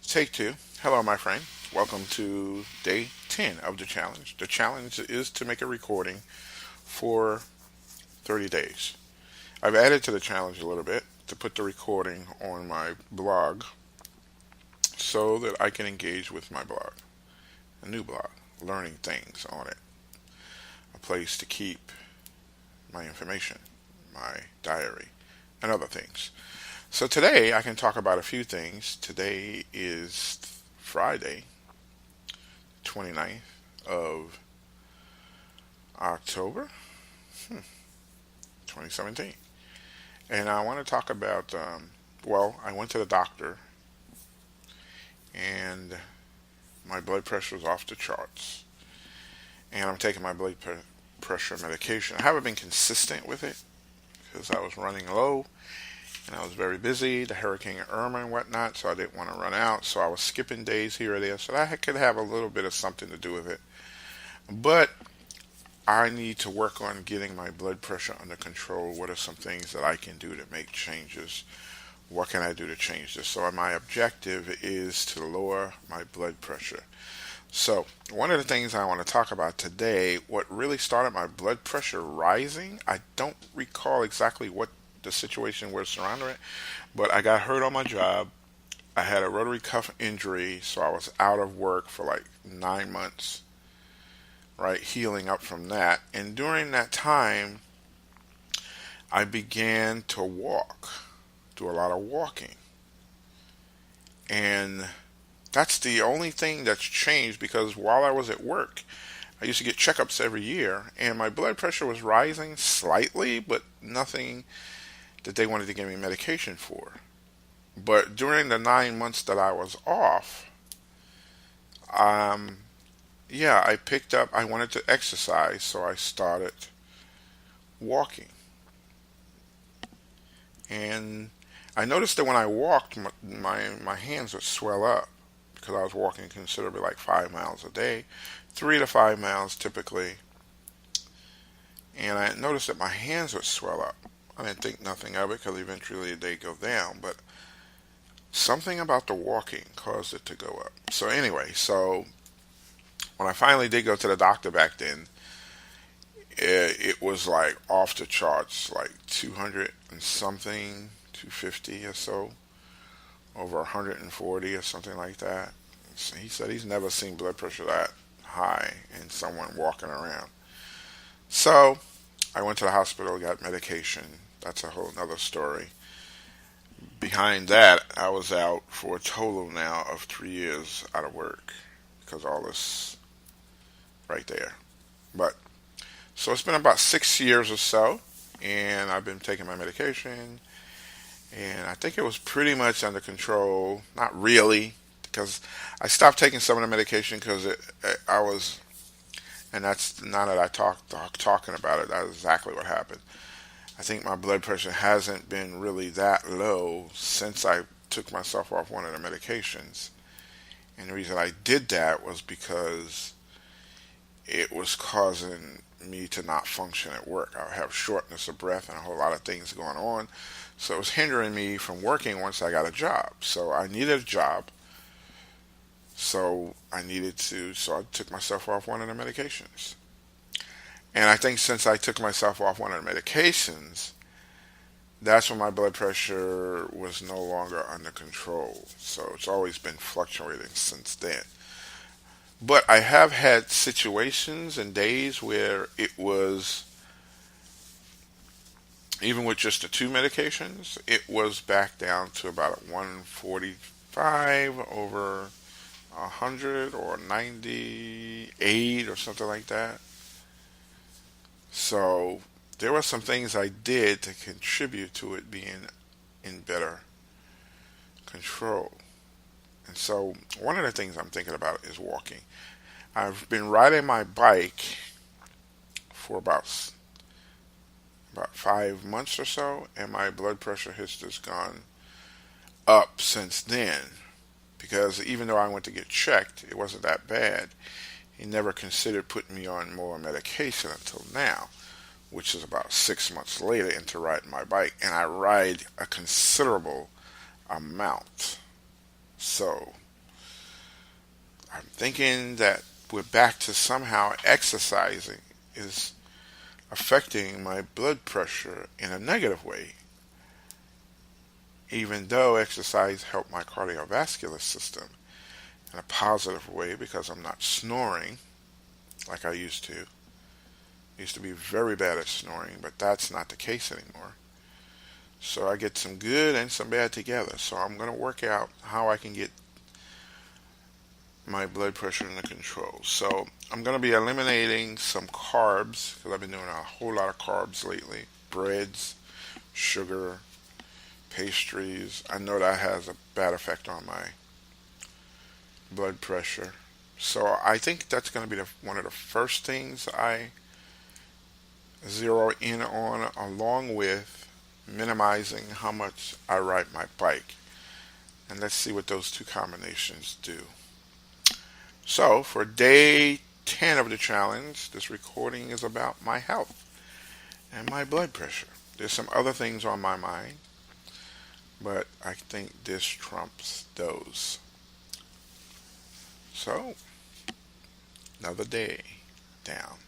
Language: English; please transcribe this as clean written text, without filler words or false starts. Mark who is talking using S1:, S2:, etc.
S1: Take two. Hello, my friend. Welcome to day 10 of the challenge. The challenge is to make a recording for 30 days. I've added to the challenge a little bit to put the recording on my blog so that I can engage with my blog, a new blog, learning things on it, a place to keep my information, my diary, and other things. So today I can talk about a few things. Today is Friday, 29th of October, 2017. And I want to talk about, I went to the doctor and my blood pressure was off the charts. And I'm taking my pressure medication. I haven't been consistent with it because I was running low and I was very busy, the Hurricane Irma and whatnot, so I didn't want to run out. So I was skipping days here or there, so that could have a little bit of something to do with it. But I need to work on getting my blood pressure under control. What are some things that I can do to make changes? What can I do to change this? So my objective is to lower my blood pressure. So one of the things I want to talk about today, what really started my blood pressure rising, I don't recall exactly what the situation was surrounding it, but I got hurt on my job. I had a rotary cuff injury, so I was out of work for like 9 months, right, healing up from that. And during that time, I began to walk, do a lot of walking. And that's the only thing that's changed because while I was at work, I used to get checkups every year, and my blood pressure was rising slightly, but nothing that they wanted to give me medication for. But during the 9 months that I was off, um, I wanted to exercise, so I started walking. And I noticed that when I walked, my hands would swell up because I was walking considerably, like 5 miles a day, 3 to 5 miles typically. And I noticed that my hands would swell up. I didn't think nothing of it because eventually they go down, but something about the walking caused it to go up. So anyway, when I finally did go to the doctor back then, it was like off the charts, like 200 and something, 250 or so, over 140 or something like that. So he said he's never seen blood pressure that high in someone walking around. So I went to the hospital, got medication. That's a whole nother story. Behind that, I was out for a total now of 3 years out of work because all this right there. But so it's been about 6 years or so, and I've been taking my medication, and I think it was pretty much under control. Not really, because I stopped taking some of the medication because I was, and that's now that I talking about it, that's exactly what happened. I think my blood pressure hasn't been really that low since I took myself off one of the medications. And the reason I did that was because it was causing me to not function at work. I have shortness of breath and a whole lot of things going on. So it was hindering me from working once I got a job. So I needed a job. So I took myself off one of the medications. And I think since I took myself off one of the medications, that's when my blood pressure was no longer under control. So it's always been fluctuating since then. But I have had situations and days where it was, even with just the two medications, it was back down to about 145 over 100 or 98 or something like that. So there were some things I did to contribute to it being in better control. And so one of the things I'm thinking about is walking. I've been riding my bike for about 5 months or so, and my blood pressure has just gone up since then. Because even though I went to get checked, it wasn't that bad. He never considered putting me on more medication until now, which is about 6 months later into riding my bike. And I ride a considerable amount. So I'm thinking that we're back to somehow exercising is affecting my blood pressure in a negative way, even though exercise helped my cardiovascular system in a positive way because I'm not snoring like I used to. I used to be very bad at snoring, but that's not the case anymore. So I get some good and some bad together. So I'm going to work out how I can get my blood pressure under control. So I'm going to be eliminating some carbs because I've been doing a whole lot of carbs lately. Breads, sugar, pastries. I know that has a bad effect on my blood pressure. So I think that's going to be one of the first things I zero in on, along with minimizing how much I ride my bike. And let's see what those two combinations do. So for day 10 of the challenge, this recording is about my health and my blood pressure. There's some other things on my mind, but I think this trumps those. So, another day down.